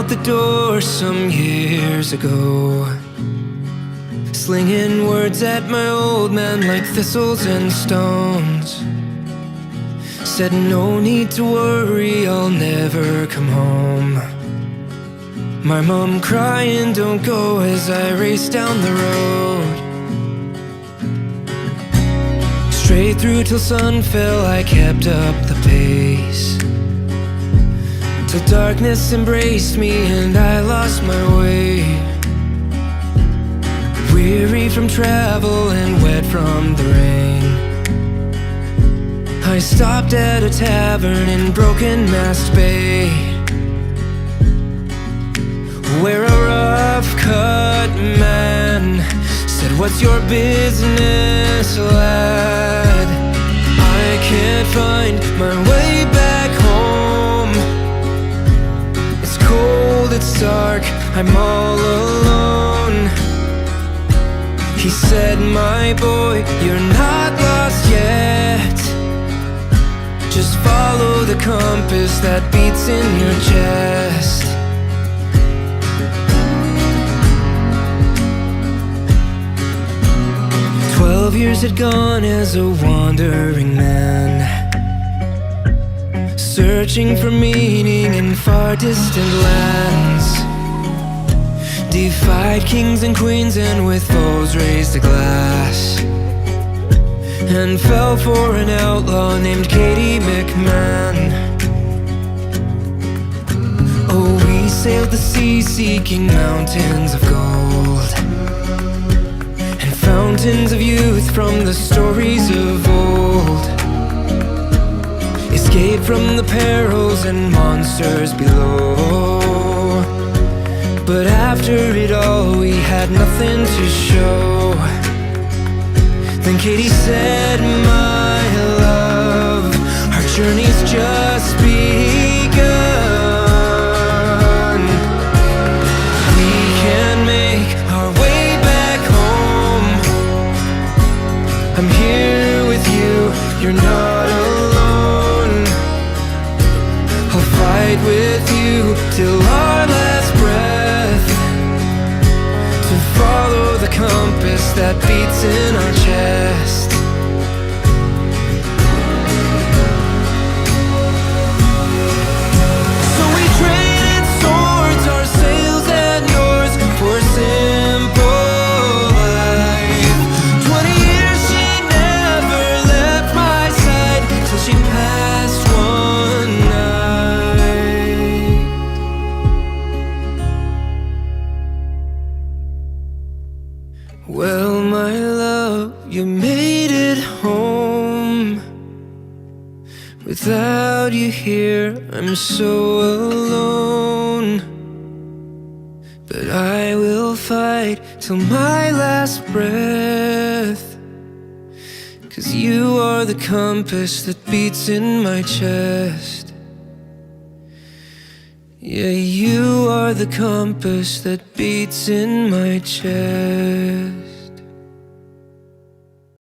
out the door some years ago, slinging words at my old man like thistles and stones. Said no need to worry, I'll never come home. My mom crying, don't go, as I race down the road. Straight through till sun fell, I kept up the pace, till darkness embraced me and I lost my way. Weary from travel and wet from the rain, I stopped at a tavern in Broken-Mast Bay, where a rough-cut man said, "What's your business, lad? I can't find my way back home. It's cold, it's dark, I'm all alone." He said, "My boy, you're not lost yet. Just follow the compass that beats in your chest." 12 years had gone as a wandering man, searching for meaning in far distant lands. Defied kings and queens and with foes raised a glass, and fell for an outlaw named Katie McMahon. Oh, we sailed the sea seeking mountains of gold, fountains of youth from the stories of old. Escaped from the perils and monsters below, but after it all we had nothing to show. Then Katie said, "My love, our journey's just begun. We can make our way back home. I'm here with you, you're not alone. I'll fight with you till our last breath, to follow the compass that beats in our chest." So we traded swords, our sails and yours, for simple life. 20 years she never left my side, till she passed one night. Well, my love, you made it home. Without you here, I'm so alone. But I will fight till my last breath, 'cause you are the compass that beats in my chest. Yeah, you are the compass that beats in my chest.